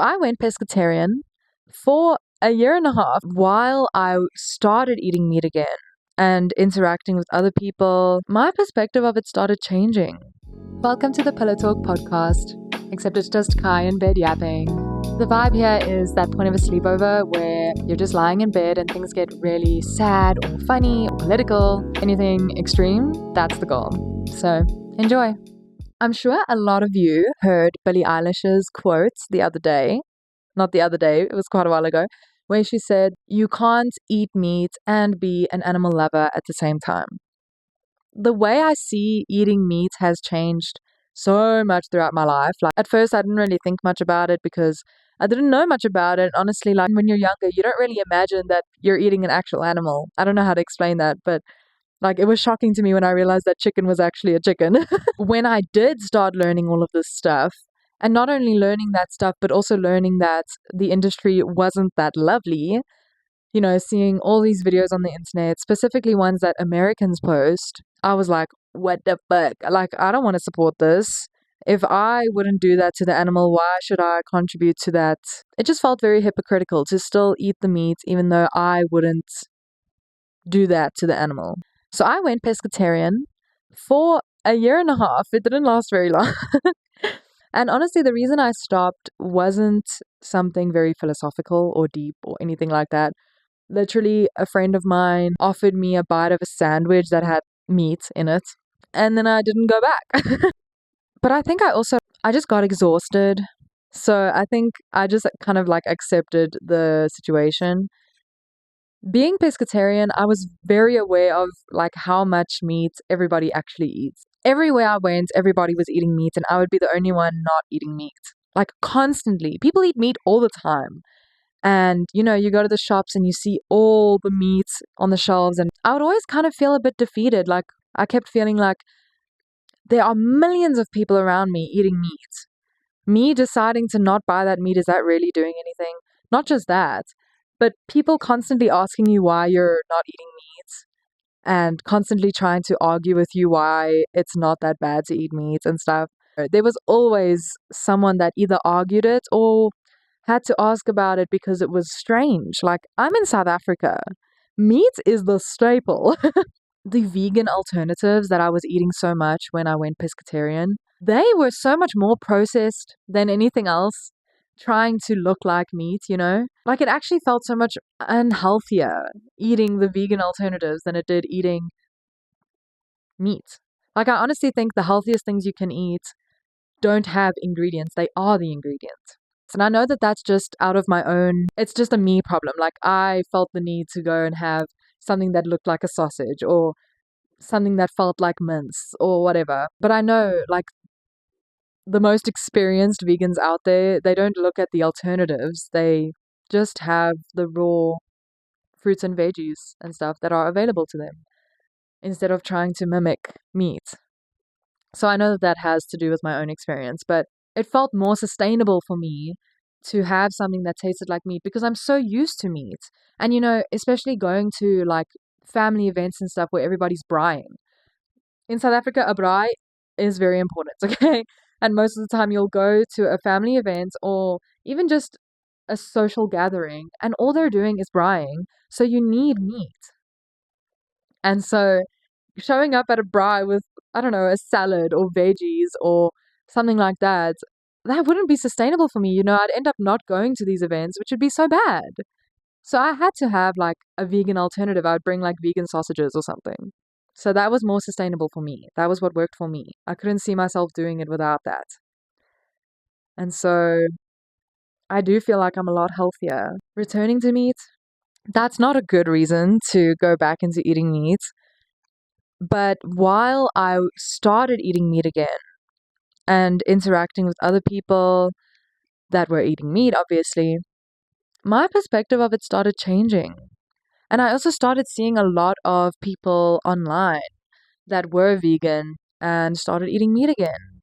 I went pescatarian for a year and a half while I started eating meat again and interacting with other people. My perspective of it started changing. Welcome to the Pillow Talk podcast, except it's just Kai in bed yapping. The vibe here is that point of a sleepover where you're just lying in bed and things get really sad or funny or political. Anything extreme, that's the goal. So enjoy. I'm sure a lot of you heard Billie Eilish's quotes the other day. Not the other day, it was quite a while ago, where she said, "You can't eat meat and be an animal lover at the same time." The way I see eating meat has changed so much throughout my life. Like at first I didn't really think much about it because I didn't know much about it. Honestly, like when you're younger, you don't really imagine that you're eating an actual animal. I don't know how to explain that, but like it was shocking to me when I realized that chicken was actually a chicken. When I did start learning all of this stuff, and not only learning that stuff, but also learning that the industry wasn't that lovely, seeing all these videos on the internet, specifically ones that Americans post, I was like, what the fuck? Like, I don't want to support this. If I wouldn't do that to the animal, why should I contribute to that? It just felt very hypocritical to still eat the meat, even though I wouldn't do that to the animal. So I went pescatarian for a year and a half. It didn't last very long. And honestly, the reason I stopped wasn't something very philosophical or deep or anything like that. Literally, a friend of mine offered me a bite of a sandwich that had meat in it, and then I didn't go back. But I think I just got exhausted. So I think I just kind of like accepted the situation. Being pescatarian, I was very aware of like how much meat everybody actually eats. Everywhere I went, everybody was eating meat, and I would be the only one not eating meat. Like constantly. People eat meat all the time. And you go to the shops and you see all the meat on the shelves, and I would always kind of feel a bit defeated. Like I kept feeling like there are millions of people around me eating meat. Me deciding to not buy that meat, is that really doing anything? Not just that, but people constantly asking you why you're not eating meat and constantly trying to argue with you why it's not that bad to eat meat and stuff. There was always someone that either argued it or had to ask about it because it was strange. Like, I'm in South Africa. Meat is the staple. The vegan alternatives that I was eating so much when I went pescatarian, they were so much more processed than anything else, trying to look like meat, Like, it actually felt so much unhealthier eating the vegan alternatives than it did eating meat. Like, I honestly think the healthiest things you can eat don't have ingredients. They are the ingredients. And I know that that's just out of my own, it's just a me problem. Like, I felt the need to go and have something that looked like a sausage or something that felt like mince or whatever. But I know, like, the most experienced vegans out there, they don't look at the alternatives. They just have the raw fruits and veggies and stuff that are available to them instead of trying to mimic meat. So I know that that has to do with my own experience, but it felt more sustainable for me to have something that tasted like meat because I'm so used to meat. And, especially going to like family events and stuff where everybody's braaiing. In South Africa, a braai is very important, okay? And most of the time you'll go to a family event or even just a social gathering and all they're doing is braaiing. So you need meat. And so showing up at a braai with, I don't know, a salad or veggies or something like that, that wouldn't be sustainable for me. I'd end up not going to these events, which would be so bad. So I had to have like a vegan alternative. I would bring like vegan sausages or something. So that was more sustainable for me. That was what worked for me. I couldn't see myself doing it without that. And so I do feel like I'm a lot healthier. Returning to meat, that's not a good reason to go back into eating meat. But while I started eating meat again and interacting with other people that were eating meat, obviously, my perspective of it started changing. And I also started seeing a lot of people online that were vegan and started eating meat again.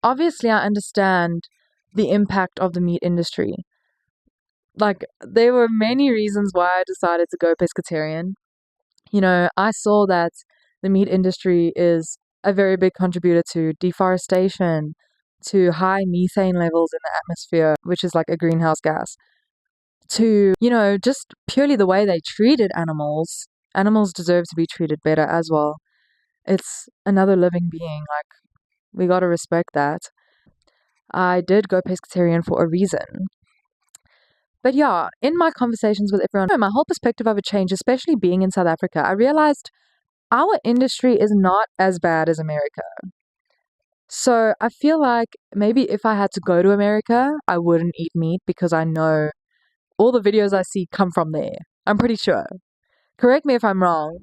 Obviously, I understand the impact of the meat industry. Like, there were many reasons why I decided to go pescatarian. I saw that the meat industry is a very big contributor to deforestation, to high methane levels in the atmosphere, which is like a greenhouse gas, to, just purely the way they treated animals. Animals deserve to be treated better as well. It's another living being. Like, we got to respect that. I did go pescatarian for a reason. But yeah, in my conversations with everyone, my whole perspective of it changed, especially being in South Africa. I realized our industry is not as bad as America. So I feel like maybe if I had to go to America, I wouldn't eat meat because I know all the videos I see come from there. I'm pretty sure. Correct me if I'm wrong,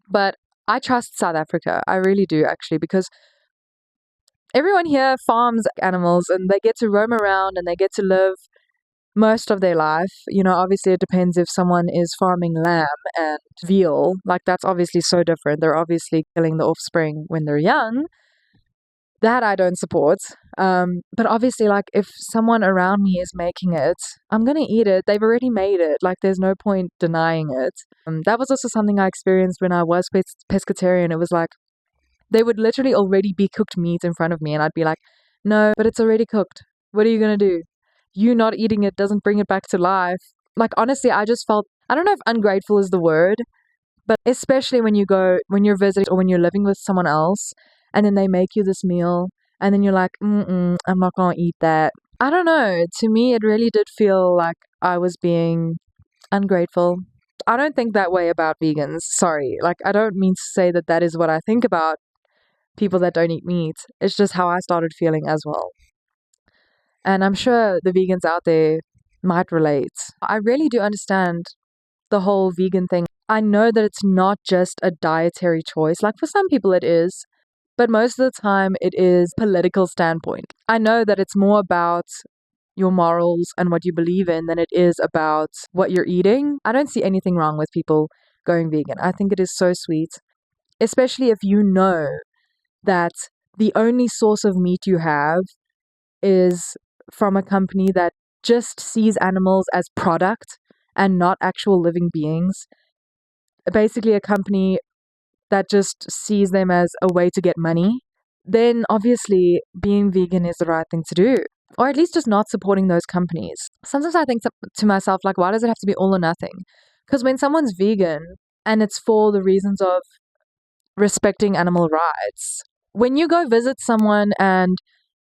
but I trust South Africa. I really do, actually, because everyone here farms animals and they get to roam around and they get to live most of their life. Obviously it depends if someone is farming lamb and veal. Like, that's obviously so different. They're obviously killing the offspring when they're young. That I don't support. But obviously, like, if someone around me is making it, I'm gonna eat it. They've already made it. Like, there's no point denying it. That was also something I experienced when I was pescatarian. It was like, they would literally already be cooked meat in front of me, and I'd be like, no, but it's already cooked. What are you gonna do? You not eating it doesn't bring it back to life. Like, honestly, I just felt, I don't know if ungrateful is the word, but especially when you're visiting or when you're living with someone else and then they make you this meal and then you're like, I'm not gonna eat that. I don't know. To me, it really did feel like I was being ungrateful. I don't think that way about vegans. Sorry. Like, I don't mean to say that that is what I think about people that don't eat meat. It's just how I started feeling as well. And I'm sure the vegans out there might relate. I really do understand the whole vegan thing. I know that it's not just a dietary choice. Like, for some people it is, but most of the time it is political standpoint. I know that it's more about your morals and what you believe in than it is about what you're eating. I don't see anything wrong with people going vegan. I think it is so sweet, especially if you know that the only source of meat you have is from a company that just sees animals as product and not actual living beings. Basically, a company that just sees them as a way to get money, then obviously being vegan is the right thing to do. Or at least just not supporting those companies. Sometimes I think to myself, like, why does it have to be all or nothing? Because when someone's vegan and it's for the reasons of respecting animal rights, when you go visit someone and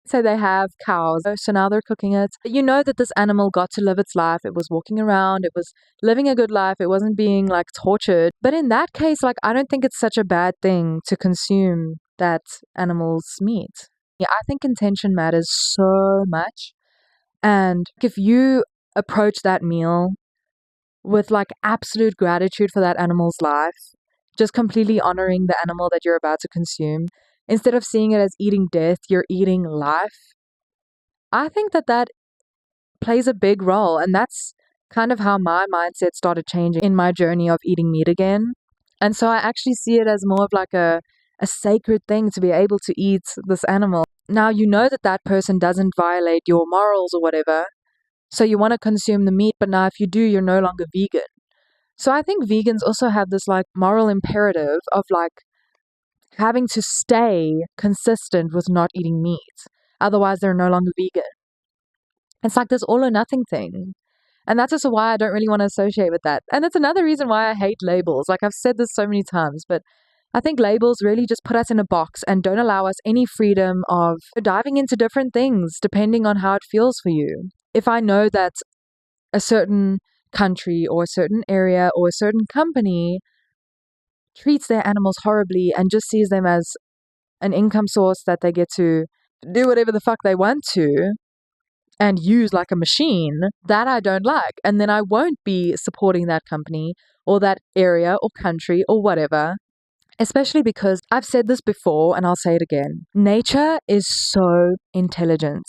say they have cows, so now they're cooking it. You know that this animal got to live its life. It was walking around. It was living a good life. It wasn't being like tortured. But in that case, like, I don't think it's such a bad thing to consume that animal's meat. Yeah, I think intention matters so much. And if you approach that meal with like absolute gratitude for that animal's life, just completely honoring the animal that you're about to consume, instead of seeing it as eating death, you're eating life. I think that that plays a big role. And that's kind of how my mindset started changing in my journey of eating meat again. And so I actually see it as more of like a sacred thing to be able to eat this animal. Now, you know that that person doesn't violate your morals or whatever. So you want to consume the meat, but now if you do, you're no longer vegan. So I think vegans also have this like moral imperative of like having to stay consistent with not eating meat. Otherwise, they're no longer vegan. It's like this all or nothing thing. And that's also why I don't really want to associate with that. And it's another reason why I hate labels. Like, I've said this so many times, but I think labels really just put us in a box and don't allow us any freedom of diving into different things depending on how it feels for you. If I know that a certain country or a certain area or a certain company treats their animals horribly and just sees them as an income source that they get to do whatever the fuck they want to and use like a machine, that I don't like. And then I won't be supporting that company or that area or country or whatever. Especially because I've said this before and I'll say it again. Nature is so intelligent.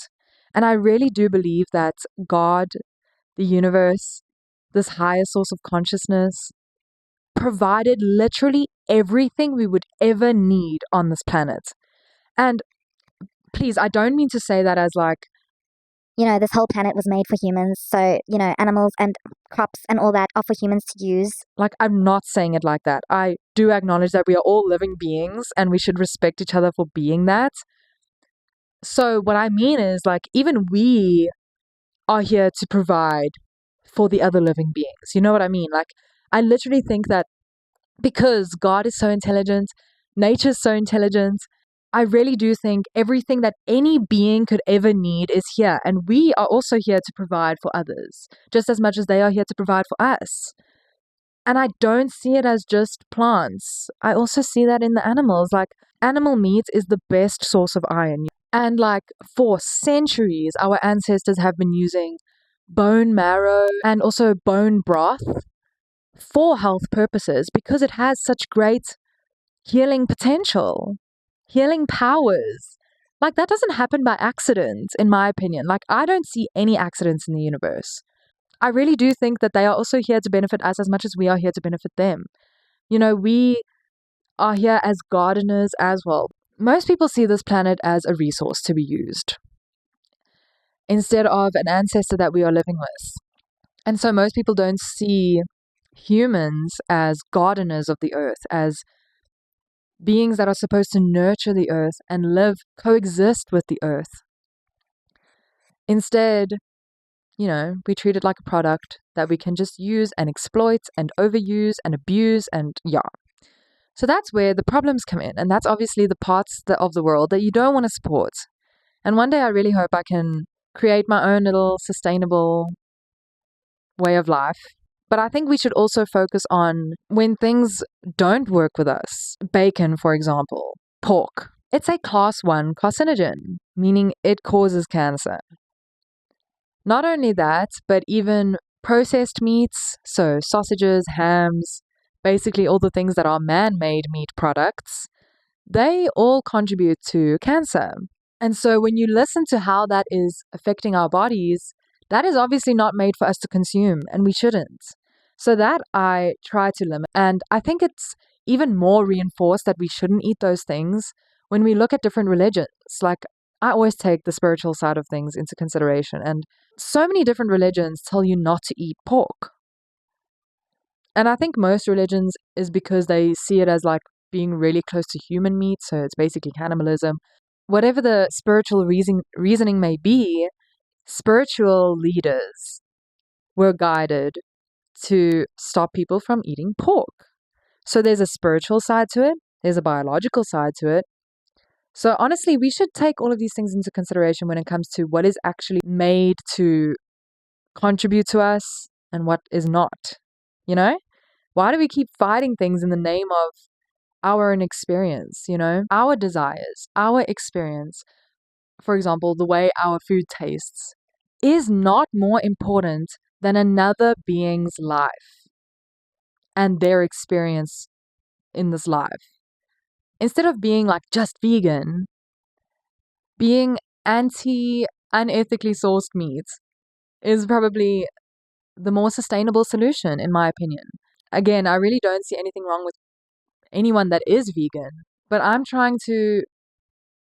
And I really do believe that God, the universe, this higher source of consciousness, provided literally everything we would ever need on this planet. And please, I don't mean to say that as like, this whole planet was made for humans. So, animals and crops and all that are for humans to use. Like, I'm not saying it like that. I do acknowledge that we are all living beings and we should respect each other for being that. So what I mean is, like, even we are here to provide for the other living beings. You know what I mean? Like, I literally think that because God is so intelligent, nature's so intelligent, I really do think everything that any being could ever need is here. And we are also here to provide for others, just as much as they are here to provide for us. And I don't see it as just plants. I also see that in the animals. Like, animal meat is the best source of iron. And, like, for centuries, our ancestors have been using bone marrow and also bone broth for health purposes because it has such great healing potential, healing powers. Like, that doesn't happen by accident, in my opinion. Like, I don't see any accidents in the universe. I really do think that they are also here to benefit us as much as we are here to benefit them. You know, we are here as gardeners as well. Most people see this planet as a resource to be used instead of an ancestor that we are living with. And so most people don't see humans as gardeners of the earth, as beings that are supposed to nurture the earth and coexist with the earth. Instead, you know, we treat it like a product that we can just use and exploit and overuse and abuse and yeah. So that's where the problems come in. And that's obviously the parts of the world that you don't want to support. And one day I really hope I can create my own little sustainable way of life. But I think we should also focus on when things don't work with us. Bacon, for example, pork. It's a class 1 carcinogen, meaning it causes cancer. Not only that, but even processed meats, so sausages, hams, basically all the things that are man-made meat products, they all contribute to cancer. And so when you listen to how that is affecting our bodies, that is obviously not made for us to consume, and we shouldn't. So that I try to limit. And I think it's even more reinforced that we shouldn't eat those things when we look at different religions. Like, I always take the spiritual side of things into consideration. And so many different religions tell you not to eat pork. And I think most religions is because they see it as like being really close to human meat. So it's basically cannibalism. Whatever the spiritual reasoning may be, spiritual leaders were guided to stop people from eating pork. So there's a spiritual side to it. There's a biological side to it. So honestly, we should take all of these things into consideration when it comes to what is actually made to contribute to us and what is not. You know? Why do we keep fighting things in the name of our own experience, you know? Our desires, our experience, for example, the way our food tastes, is not more important than another being's life and their experience in this life. Instead of being like just vegan, being unethically sourced meat is probably the more sustainable solution, in my opinion. Again, I really don't see anything wrong with anyone that is vegan, but I'm trying to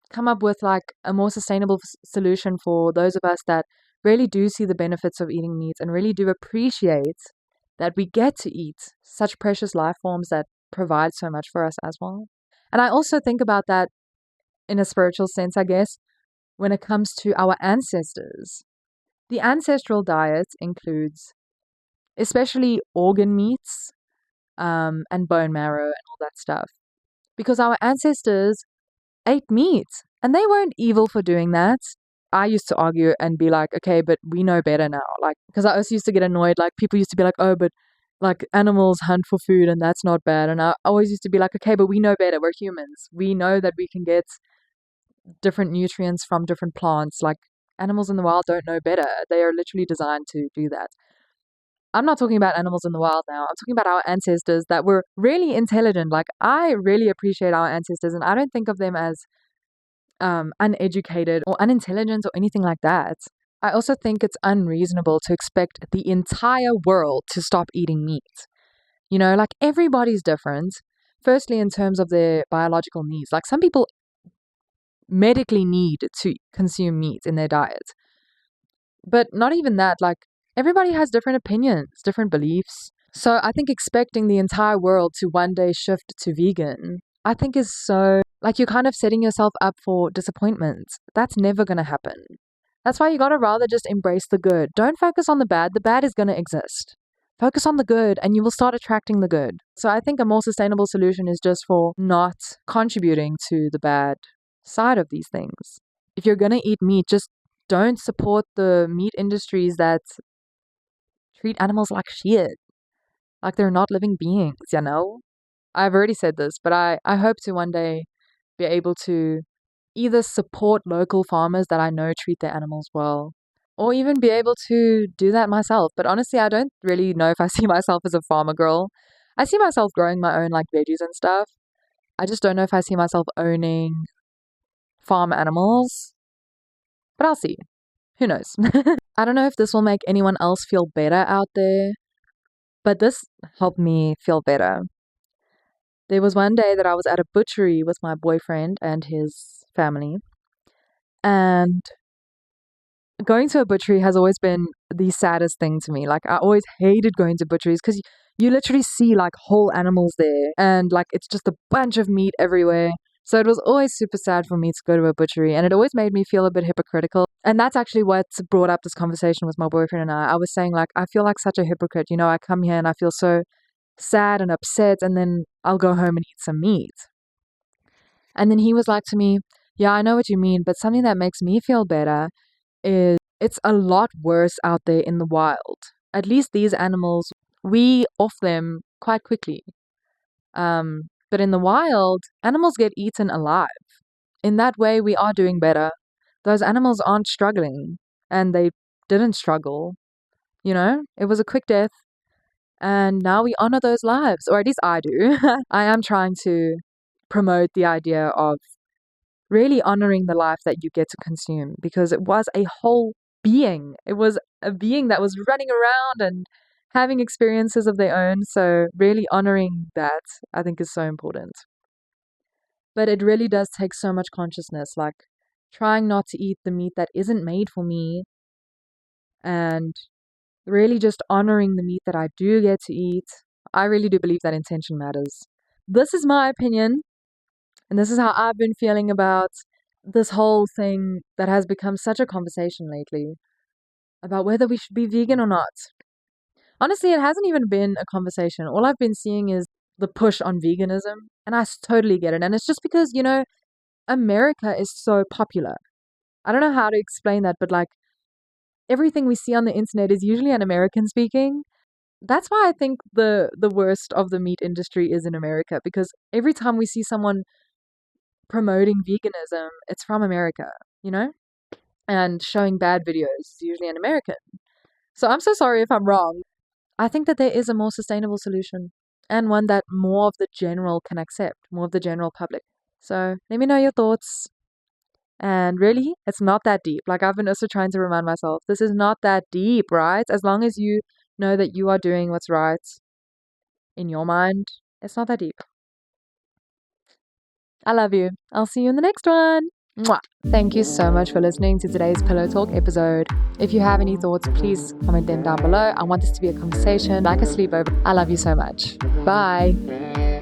come up with like a more sustainable solution for those of us that really do see the benefits of eating meat and really do appreciate that we get to eat such precious life forms that provide so much for us as well. And I also think about that in a spiritual sense, I guess, when it comes to our ancestors. The ancestral diet includes especially organ meats and bone marrow and all that stuff. Because our ancestors ate meat and they weren't evil for doing that. I used to argue and be like, okay, but we know better now. Like, because I also used to get annoyed. Like, people used to be like, oh, but like animals hunt for food and that's not bad. And I always used to be like, okay, but we know better. We're humans. We know that we can get different nutrients from different plants. Like, animals in the wild don't know better. They are literally designed to do that. I'm not talking about animals in the wild now. I'm talking about our ancestors that were really intelligent. Like, I really appreciate our ancestors, and I don't think of them as uneducated or unintelligent or anything like that. I also think it's unreasonable to expect the entire world to stop eating meat. You know, like, everybody's different. Firstly, in terms of their biological needs. Like, some people medically need to consume meat in their diet. But not even that, like, everybody has different opinions, different beliefs. So I think expecting the entire world to one day shift to vegan, I think is so Like, you're kind of setting yourself up for disappointment. That's never going to happen. That's why you got to rather just embrace the good. Don't focus on the bad. The bad is going to exist. Focus on the good and you will start attracting the good. So I think a more sustainable solution is just for not contributing to the bad side of these things. If you're going to eat meat, just don't support the meat industries that treat animals like shit. Like they're not living beings, you know? I've already said this, but I hope to one day be able to either support local farmers that I know treat their animals well, or even be able to do that myself. But honestly, I don't really know if I see myself as a farmer girl. I see myself growing my own like veggies and stuff. I just don't know if I see myself owning farm animals, but I'll see. Who knows? I don't know if this will make anyone else feel better out there, but this helped me feel better. There was one day that I was at a butchery with my boyfriend and his family, and going to a butchery has always been the saddest thing to me. Like, I always hated going to butcheries because you literally see like whole animals there, and like it's just a bunch of meat everywhere. So it was always super sad for me to go to a butchery, and it always made me feel a bit hypocritical. And that's actually what brought up this conversation with my boyfriend and I. I was saying, like, I feel like such a hypocrite. You know, I come here and I feel so sad and upset, and then I'll go home and eat some meat. And then he was like to me, yeah, I know what you mean, but something that makes me feel better is it's a lot worse out there in the wild. At least these animals, we off them quite quickly. But in the wild, animals get eaten alive. In that way, we are doing better. Those animals aren't struggling, and they didn't struggle. You know, it was a quick death, and now we honor those lives, or at least I do. I am trying to promote the idea of really honoring the life that you get to consume, because it was a whole being. It was a being that was running around and having experiences of their own. So really honoring that, I think, is so important. But it really does take so much consciousness, like trying not to eat the meat that isn't made for me, and really just honoring the meat that I do get to eat. I really do believe that intention matters. This is my opinion, and this is how I've been feeling about this whole thing that has become such a conversation lately about whether we should be vegan or not. Honestly, it hasn't even been a conversation. All I've been seeing is the push on veganism, and I totally get it. And it's just because, you know, America is so popular. I don't know how to explain that, but like everything we see on the internet is usually an American speaking. That's why I think the worst of the meat industry is in America, because every time we see someone promoting veganism, it's from America, you know? And showing bad videos is usually an American. So I'm so sorry if I'm wrong. I think that there is a more sustainable solution, and one that more of the general can accept, more of the general public. So let me know your thoughts. And really, it's not that deep. Like, I've been also trying to remind myself, this is not that deep, right? As long as you know that you are doing what's right in your mind, it's not that deep. I love you. I'll see you in the next one. Mwah. Thank you so much for listening to today's Pillow Talk episode. If you have any thoughts, please comment them down below. I want this to be a conversation, like a sleepover. I love you so much. Bye.